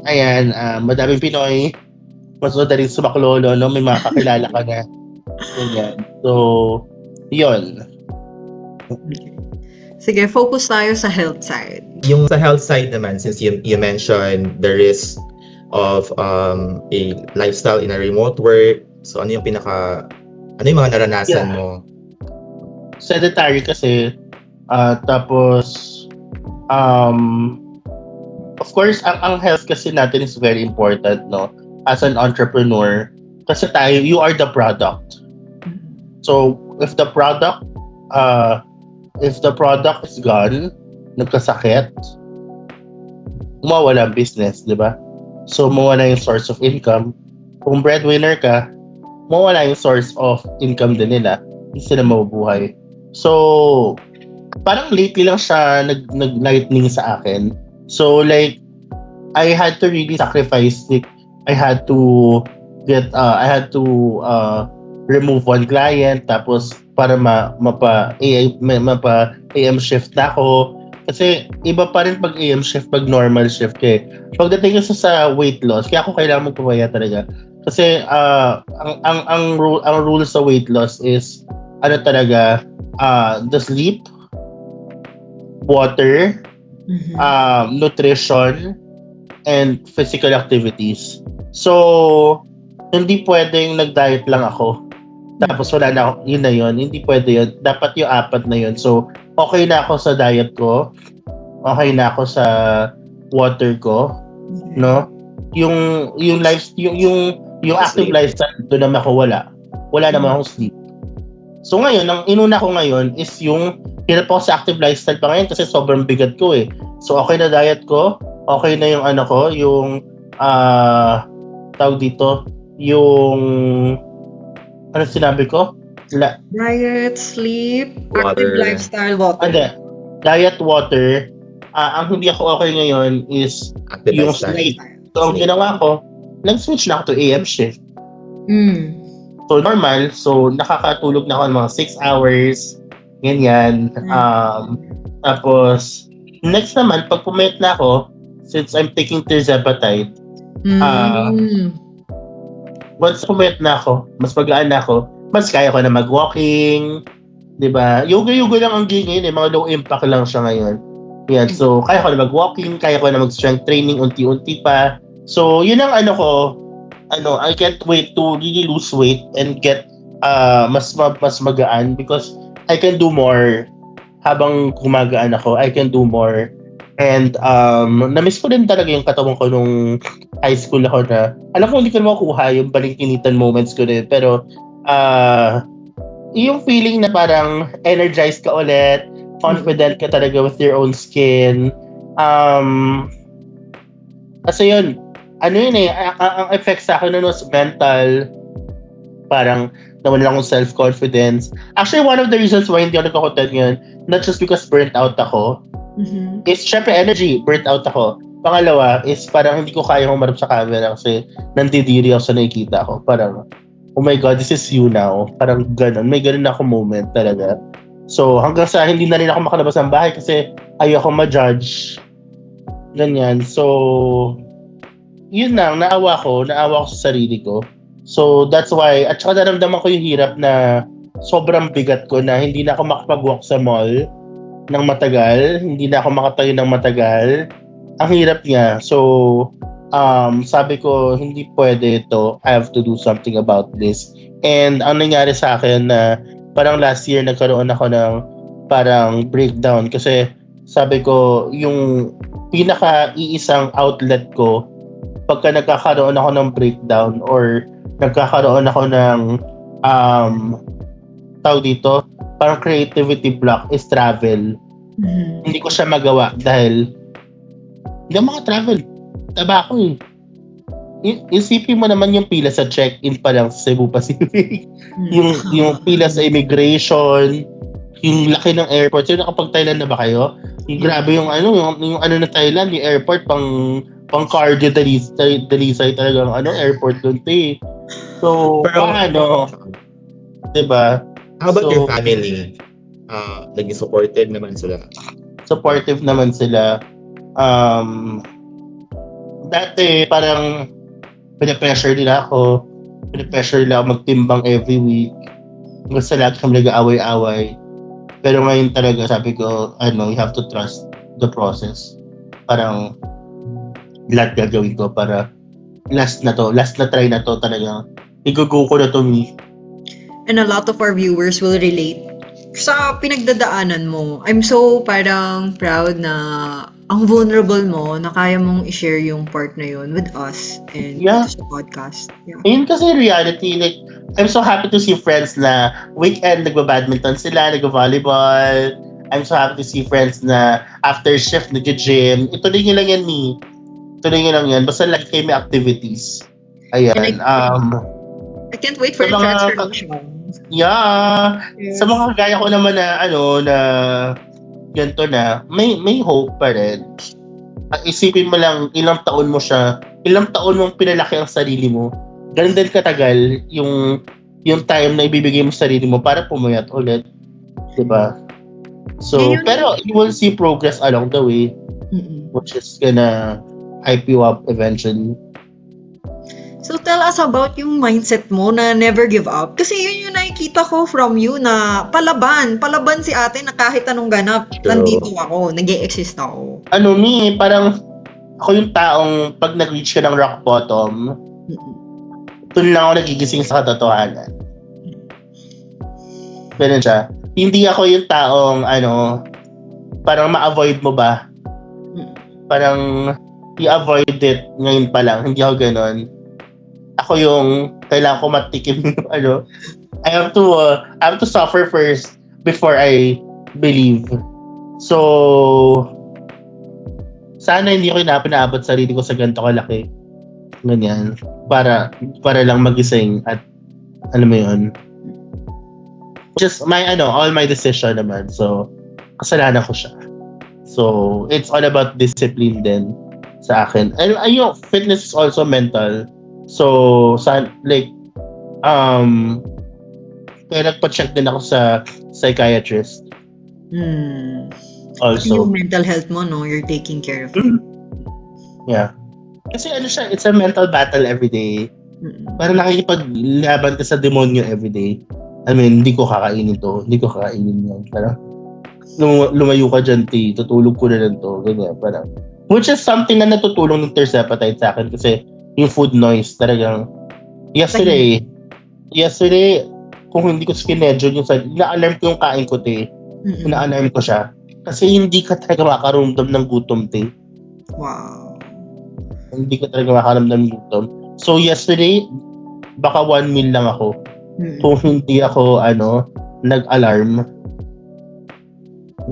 Ayan, madaming Pinoy. Mas madaling sumaklolo, no? May mga kakilala ka na. Ganyan. So, yun. Sige, focus tayo sa health side. Yung sa health side naman, since you mentioned the risk of a lifestyle in a remote work, so ano yung mga naranasan mo? Sedentary kasi, tapos, of course, ang health kasi natin is very important, no? As an entrepreneur, kasi you are the product. So, if the product is gone, nagkasakit, mawawala ang business, di ba? So, mawala yung source of income. Kung breadwinner ka, mawala yung source of income din nila. Hindi sila mabubuhay. So, parang lately lang siya nag-lightning sa akin. So, like, I had to really sacrifice. Like, I had to remove one client, tapos para mapa-AM shift na ako. Kasi iba pa rin pag AM shift, pag normal shift eh. Pagdating kasi sa weight loss, kaya ako kailangan magpapaya talaga. Kasi ang rule sa weight loss is the sleep, water, nutrition, and physical activities. So, hindi pwedeng nag-diet lang ako. Tapos wala na ako, yun na yun. Hindi pwede yun. Dapat yung apat na yun. So, okay na ako sa diet ko. Okay na ako sa water ko. No? Yung active lifestyle, doon naman ako wala. Wala naman akong sleep. So ngayon, ang inuna ko ngayon is yung hirap ako sa active lifestyle pa ngayon kasi sobrang bigat ko eh. So okay na diet ko, okay na yung yung tawag dito, yung sinabi ko? Diet, sleep, Water. active lifestyle, water. Diet, water. Ang hindi ako okay ngayon is Active yung lifestyle. sleep. So ang ginawa ko, nag-switch na ako to AM shift. So normal, so nakakatulog na ako ng mga 6 hours, ganyan. Tapos, next naman, pag pumayat na ako, since I'm taking tirzepatide, once pumayat na ako, mas magaan na ako, mas kaya ko na mag-walking, di ba? Yoga-yoga lang ang gigin, mga low impact lang siya ngayon. Yan, so kaya ko na mag-walking, kaya ko na mag-strength training unti-unti pa. So, yun ang I can't wait to really lose weight and get mas magaan because I can do more habang kumagaan ako. I can do more. And na-miss ko din talaga yung katawan ko nung high school ako na alam ko hindi ko makukuha yung balingkinitan moments ko din. Pero yung feeling na parang energized ka ulit, confident ka talaga with your own skin. Kasi yun, ano yun eh, ang effect sa akin nun was mental, parang nawalan akong self-confidence. Actually, one of the reasons why hindi ako nagko-content ngayon, not just because burnt out ako, is syempre energy, burnt out ako. Pangalawa is parang hindi ko kaya humarap sa camera kasi nandidiri ako sa nakikita ko. Parang, oh my God, this is you now. Parang ganun. May ganun ako moment talaga. So, hanggang sa hindi na rin ako makalabas ng bahay kasi ayoko ma-judge. Ganyan. So, yun lang. Naawa ko sa sarili ko. So, that's why, at saka naramdaman ko yung hirap na sobrang bigat ko na hindi na ako makapag-walk sa mall ng matagal. Hindi na ako makatayo ng matagal. Ang hirap niya. So, sabi ko, hindi pwede ito. I have to do something about this. And ang nangyari sa akin na parang last year nagkaroon ako ng parang breakdown kasi sabi ko, yung pinaka-iisang outlet ko pagka nagkakaroon ako ng breakdown or nagkakaroon ako ng tawag dito, parang creativity block is travel. Hindi ko siya magawa dahil hindi ako makatravel. Taba ako eh. Isipin mo naman yung pila sa check-in pa lang sa Cebu Pacific. yung pila sa immigration, yung laki ng airport. So, nakapag-Thailand na ba kayo? Yung grabe yung na Thailand, yung airport pang cardio dalisay talagang airport doon eh. So, Pero, paano? Diba? How about So, your family? Naging supportive naman sila. Supportive naman sila. Dati parang pinapressure nila ako magtimbang every week. Basta lagi kami nag-aaway-away. Pero ngayon talaga sabi ko, you have to trust the process. Parang lahat gagawin ko para last na try na to talaga. Igugo ko na to me. And a lot of our viewers will relate sa pinagdadaanan mo. I'm so parang proud na ang vulnerable mo na kaya mong i-share yung part na yun with us and Yeah. sa podcast. Yeah. Ayun kasi reality, like, I'm so happy to see friends na weekend nagba-badminton sila, nagba-volleyball. I'm so happy to see friends na after shift nag-gym. Ituloy nyo lang yan, me. Ituloy nyo lang yan. Basta like kayo may activities. Ayan. I can't wait for Sa the mga- transformation. Yeah. Yes. Sa mga kagaya ko naman na, na ganito na, may hope pa rin. At isipin mo lang, ilang taon mong pinalaki ang sarili mo. Ganun din katagal yung time na ibibigay mo sa sarili mo para pumayat ulit. Diba? So, Yun. pero you will see progress along the way, which is gonna hype you up eventually. So tell us about yung mindset mo na never give up. Kasi yun yung nakikita ko from you na palaban si ate na kahit anong ganap, True. nandito ako, nag-e-exist ako. Parang ako yung taong pag nag-reach ka ng rock bottom, doon lang ako nagigising sa katotohanan. Ganun siya. Hindi ako yung taong, parang ma-avoid mo ba? Parang i-avoid it ngayon pa lang. Hindi ako ganun. Ako yung kailangan ko matikim I have to suffer first before I believe. So, sana hindi ko pinaabot sarili ko sa ganito kalaki. Ganyan. Para lang magising at alam mo yun. Just my all my decision naman. So, kasalanan ko siya. So, it's all about discipline din sa akin. And fitness is also mental. So, kaya nagpa-check din ako sa psychiatrist. Also. Yung mental health mo, no? You're taking care of it. Yeah. Kasi it's a mental battle every day. Parang nakikipaglaban ka sa demonyo every day. I mean, hindi ko kakainin to. Hindi ko kakainin yan. Parang, lumayo ka dyan, tutulog ko na lang to. Ganyan, parang. Which is something na natutulong ng tersepatide sa akin kasi yung food noise talagang yesterday kung hindi ko skinedule ina-alarm ko yung kain ko ina-alarm ko siya kasi hindi ka talaga makaramdam ng gutom Wow. hindi ka talaga makaramdam ng gutom. So yesterday baka 1 meal lang ako kung hindi ako nag-alarm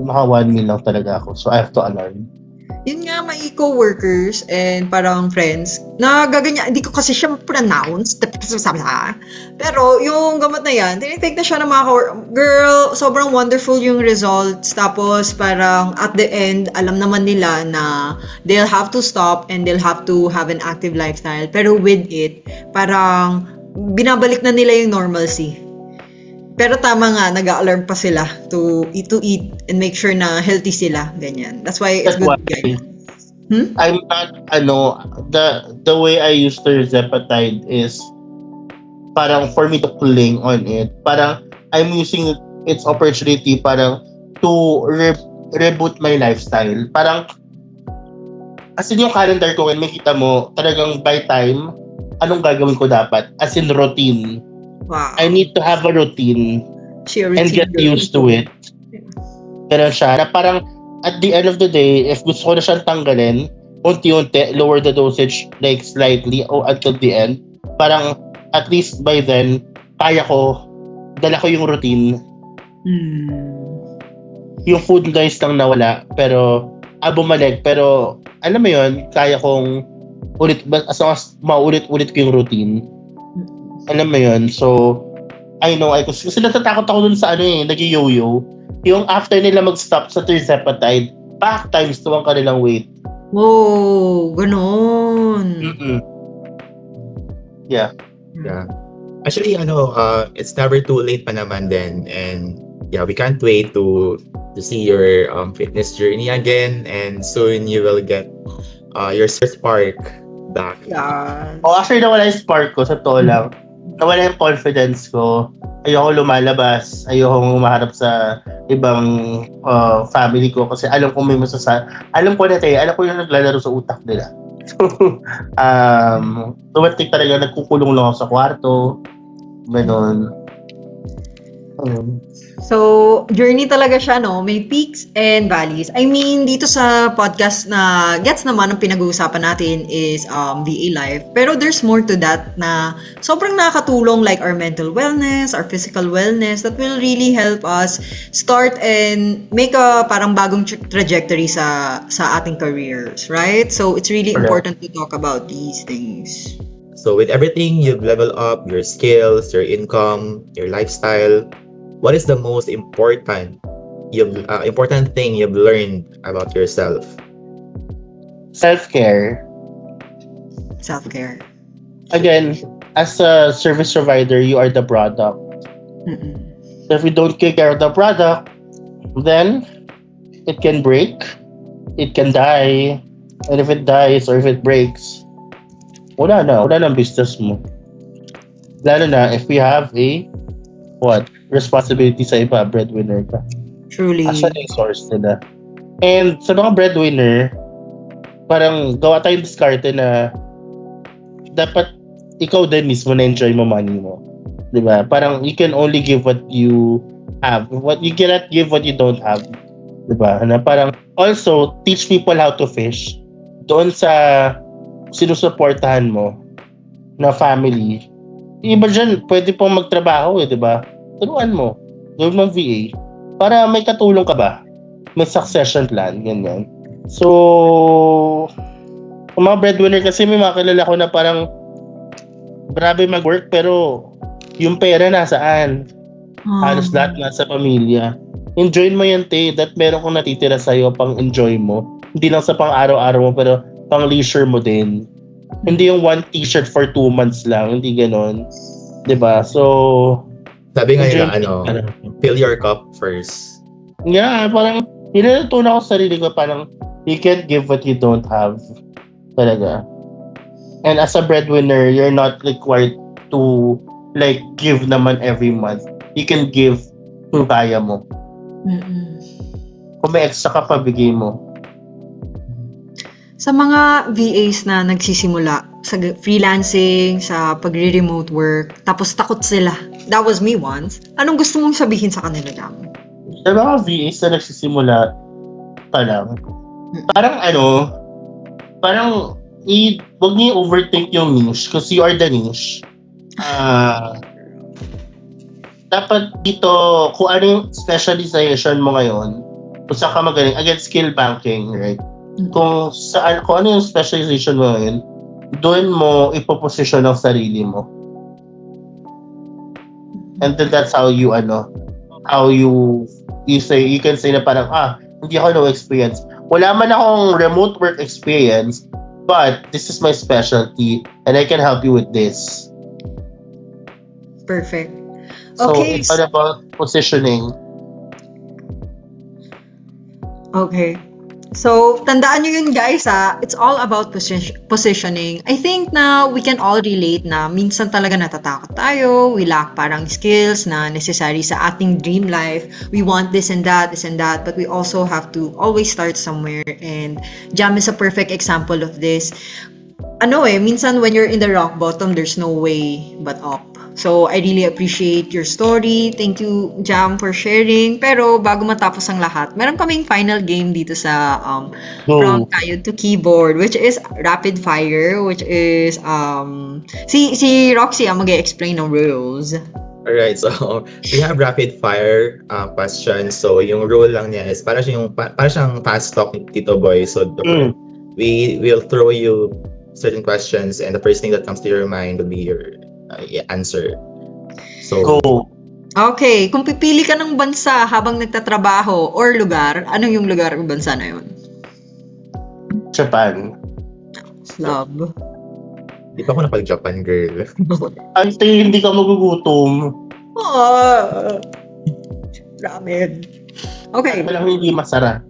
baka 1 meal lang talaga ako, so I have to alarm. Yun nga, may co-workers and parang friends na gaganyan. Hindi ko kasi siya pronounce. Pero yung gamot na yan, tinitake na siya ng mga girl, sobrang wonderful yung results. Tapos parang at the end, alam naman nila na they'll have to stop and they'll have to have an active lifestyle. Pero with it, parang binabalik na nila yung normalcy. Pero tama nga, nag-a-alarm pa sila to eat and make sure na healthy sila. Ganyan. That's why it's That's good why to guide. I'm not, the way I use tirzepatide is parang for me to cling on it. Parang I'm using its opportunity parang to reboot my lifestyle. Parang as in yung calendar ko, when makita mo, talagang by time, anong gagawin ko dapat? As in routine. Wow. I need to have a routine Share and get used to it. Ganun siya. Na parang at the end of the day, if gusto ko na siyang tanggalin, unti-unti, lower the dosage like slightly or until the end. Parang at least by then, kaya ko, dala ko yung routine. Yung food guys lang nawala, pero bumalik. Pero alam mo yun, kaya kong as long as maulit-ulit ko yung routine. Alam mo yun, so I know, kasi natatakot ako dun sa nag-yo-yo. Yung after nila mag-stop sa tirzepatide, back times 2 ang kanilang weight. Wow, ganon. Yeah. Yeah. Actually, it's never too late pa naman din. And yeah, we can't wait to see your fitness journey again. And soon you will get your spark back. Yeah. After nawala yung spark ko, sa totoo lang, nawala yung confidence ko. Ayoko lumalabas. Ayoko humaharap sa ibang family ko kasi alam ko may alam ko yung naglalaro sa utak nila. So, tumatik talaga, nagkukulong lang ako sa kwarto. Ganon. So, journey talaga siya, no? May peaks and valleys. I mean, dito sa podcast na gets naman ang pinag-uusapan natin is VA life. Pero there's more to that na sobrang nakakatulong like our mental wellness, our physical wellness that will really help us start and make a parang bagong trajectory sa ating careers, right? So, it's really important to talk about these things. So with everything you've leveled up, your skills, your income, your lifestyle, what is the most important thing you've learned about yourself? Self-care. Self-care. Again, as a service provider, you are the product. So if you don't take care of the product, then it can break, it can die, and if it dies or if it breaks, wala na ang business mo. Lalo na if you have responsibility sa iba, breadwinner ka. Truly. Asan yung source nila? And sa mga breadwinner, parang gawa tayong diskarte na dapat ikaw din mismo na-enjoy mo money mo. Diba? Parang you can only give what you have. You cannot give what you don't have. Diba? Na parang also teach people how to fish. Doon sa sinusuportahan mo na family. Yung iba dyan, pwede pong magtrabaho diba? Turuan mo. Gawin mo VA. Para may katulong ka ba? May succession plan, ganyan. So, kung mga breadwinner kasi may mga kilala ko na parang grabe mag-work pero yung pera nasaan? Halos lahat nasa pamilya. Enjoy mo yan, that meron kong natitira sa'yo pang enjoy mo. Hindi lang sa pang araw-araw mo pero pang leisure mo din. Hindi yung one t-shirt for 2 months lang. Hindi ganon. Diba? So, sabi nga nila, fill your cup first. Yeah, parang nilalatunan ko sa sarili ko, parang you can't give what you don't have. Talaga. And as a breadwinner, you're not required to give naman every month. You can give kung kaya mo. Kung may extra ka, pabigay mo. Sa mga VAs na nagsisimula sa freelancing, sa pagre-remote work, tapos takot sila. That was me once. Anong gusto mong sabihin sa kanila, Jam? Sa mga VAs na nagsisimula pa lang, parang wag niyo overthink yung niche kasi you are the niche. Dapat dito, kung ano yung specialization mo ngayon, kung saan ka magaling, again, skill banking, right? kung ano yung specialization mo ngayon, doon mo ipoposition ang sarili mo. And then that's how you say, you can say na parang, hindi ako no experience. Wala man akong remote work experience, but this is my specialty and I can help you with this. Perfect. So Okay. it's all about positioning. Okay. So, tandaan nyo yun guys it's all about positioning. I think na we can all relate na minsan talaga natatakot tayo, we lack parang skills na necessary sa ating dream life. We want this and that, but we also have to always start somewhere, and Jam is a perfect example of this. Minsan when you're in the rock bottom, there's no way but up. So, I really appreciate your story. Thank you, Jam, for sharing. Pero, bago matapos ang lahat, meron kaming final game dito sa From Tayo to Keyboard, which is Rapid Fire, which is, si Roxy ang mag-explain ng rules. Alright, so we have rapid fire questions. So yung rule lang niya is para siyang fast talk ni Tito Boy. So we will throw you certain questions, and the first thing that comes to your mind will be your answer. So Go. Okay, kung pipili ka ng bansa habang nagtatrabaho or lugar, anong yung lugar o bansa na yun? Japan. Love. di pa ako napag-Japan, girl. Ante, hindi ka magugutom. Ramen. Okay. Walang hindi masarap.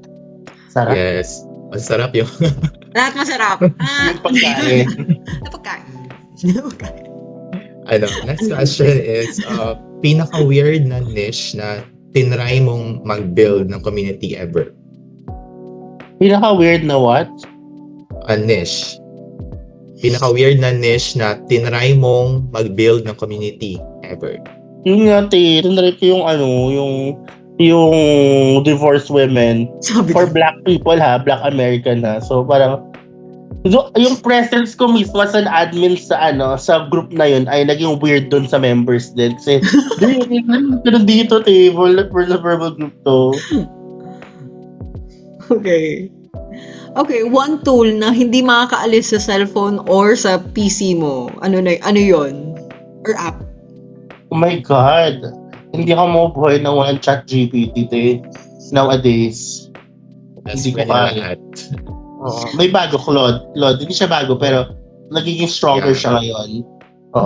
Sarap. Yes. Masarap yung Lahat masarap. Yung pagkain. Napagkain. Next question is, pinaka-weird na niche na tinry mong mag-build ng community ever? Pinaka-weird na what? A niche. Pinaka-weird na niche na tinry mong mag-build ng community ever? Yun nga, tinry ko yung divorced women Sabi for black people Black American So parang yung presence ko mismo as an admin sa group na yun ay naging weird dun sa members din. Kasi, ganun dito, verbal group to. Okay. Okay, one tool na hindi makakaalis sa cellphone or sa PC mo. Ano yon? Or app? Oh my God. Hindi ako mabuhay na walang chat GPT nowadays. That's Hindi ko pwede kaya. lahat. May bago, Claude. Hindi siya bago, pero nagiging stronger siya ngayon.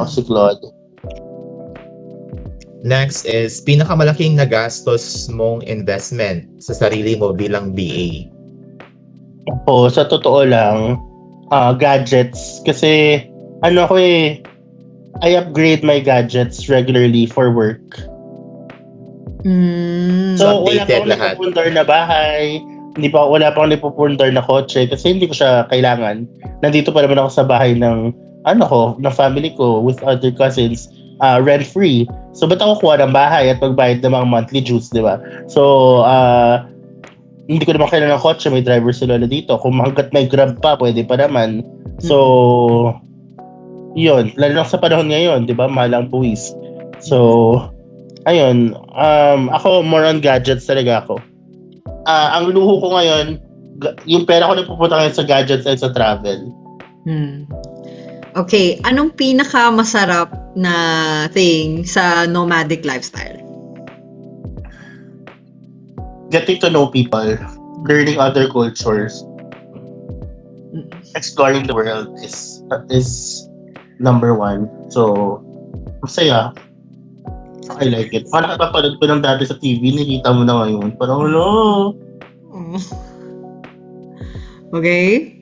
Si Claude. Next is, pinakamalaking nagastos mong investment sa sarili mo bilang BA? Sa totoo lang, gadgets. Kasi, I upgrade my gadgets regularly for work. So, wala pa updated akong lahat. napupundar na bahay. Wala pa akong napupundar na kotse kasi hindi ko siya kailangan. Nandito pa naman ako sa bahay ng family ko with other cousins, rent-free. So, ba't ako kuha ng bahay at magbayad ng mga monthly dues, di ba? So, hindi ko naman kailangan ng kotse, may driver si Lola dito. Kung hanggat may Grab pa, pwede pa naman. So, yun. Lalo lang sa panahon ngayon, di ba? Mahal ang buwis. So, ayun. Ako, more on gadgets talaga ako. Ang luho ko ngayon, yung pera ko na pupunta ngayon sa gadgets at sa travel. Okay, anong pinaka-masarap na thing sa nomadic lifestyle? Getting to know people, learning other cultures, exploring the world is number one. So, masaya. I like it. Parang kapapanood ko lang dati sa TV, nakita mo na ngayon. Parang, Okay.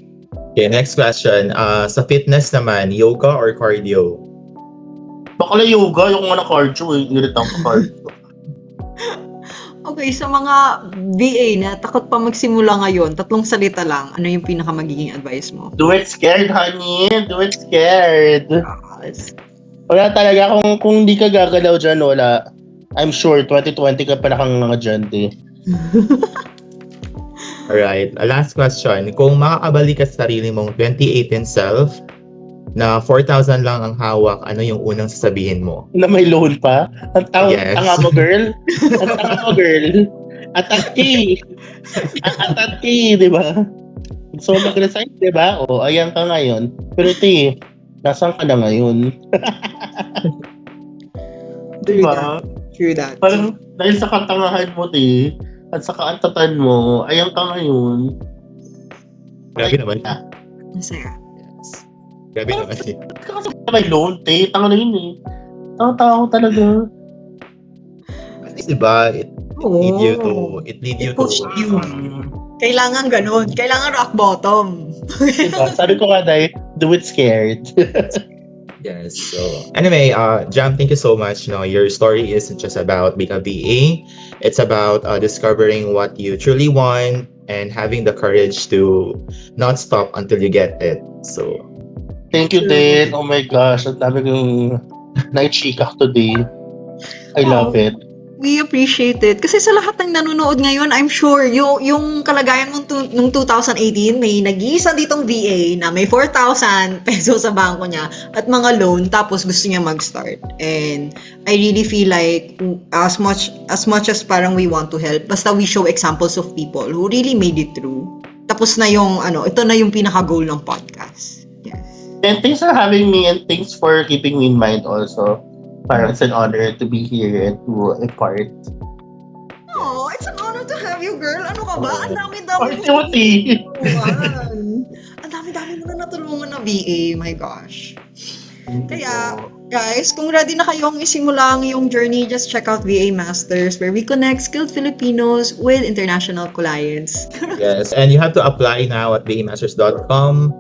Okay, next question. Sa fitness naman, yoga or cardio? Baka yoga, yung mga cardio Nilitang ko cardio. Okay, sa mga VA na takot pa magsimula ngayon, 3 salita lang, ano yung pinaka magiging advice mo? Do it scared, honey. Do it scared. Wala talaga. Kung di ka gagalaw dyan, wala. I'm sure 2020 ka pa nakanganga dyan, Alright, last question. Kung makakabalik ka sa sarili mong 2018 self, na 4,000 lang ang hawak, ano yung unang sasabihin mo? Na may loan pa? Yes. Tanga mo, girl. Ang tanga mo, girl. Ataki, di ba? Gusto mo mag-resign, di ba? O, ayan ka ngayon. Pero te, nasaan ka na ngayon? Di ba? True that. Parang dahil sa katangahan mo, te, at sa kaantatan mo, ayan ka ngayon. Grabe naman. Masaya. Yes. Grabe naman. Kasi may loan, te. Tanga na yun eh. Tanga-tanga ko talaga. At least, diba, it lead you to, it lead you It pushed to, you. Kailangan ganun. Kailangan rock bottom. Diba? Sabi ko nga dahil, do it scared. yes. So, anyway, Jam, thank you so much. No, your story isn't just about being a VA. It's about discovering what you truly want and having the courage to not stop until you get it. So, Thank you, din. Oh my gosh, ang dami kong na-chika today. I love it. We appreciate it. Kasi sa lahat ng nanonood ngayon, I'm sure, yung kalagayan mong nung 2018, may nag-iisa ditong VA na may 4,000 pesos sa bangko niya at mga loan, tapos gusto niya mag-start. And I really feel like as much as parang we want to help, basta we show examples of people who really made it through. Tapos na yung, ito na yung pinaka-goal ng podcast. Yes. And thanks for having me and thanks for keeping me in mind also. Parang it's an honor to be here and to a part. Oh, it's an honor to have you, girl. Ano ka ba? Ang dami-dami Parang Timothy. Ang dami-dami mo na natulungan na VA. My gosh. Kaya, guys, kung ready na kayong isimula ang iyong journey, just check out VA Masters, where we connect skilled Filipinos with international clients. yes. And you have to apply now at vamasters.com.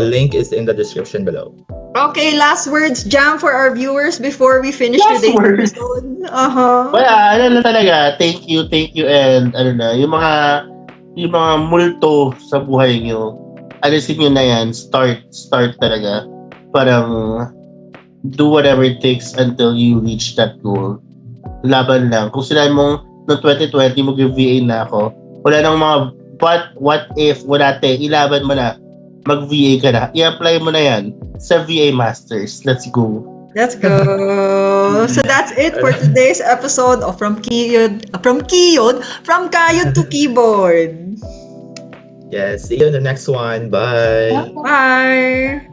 Link is in the description below. Okay, last words, Jam, for our viewers before we finish Last today's words? episode. Uh-huh. Wala, ano na talaga, thank you, and ano na, yung mga multo sa buhay nyo, alisin nyo na yan, start talaga. Parang, do whatever it takes until you reach that goal. Laban lang. Kung sila mong, noong 2020, mag-VA na ako, wala nang mga, what if, wala te, ilaban mo na, mag-VA ka na, i-apply mo na yan sa VA Masters. Let's go. Let's go. So that's it for today's episode of From Kayod to Keyboard. Yes. See you in the next one. Bye. Bye.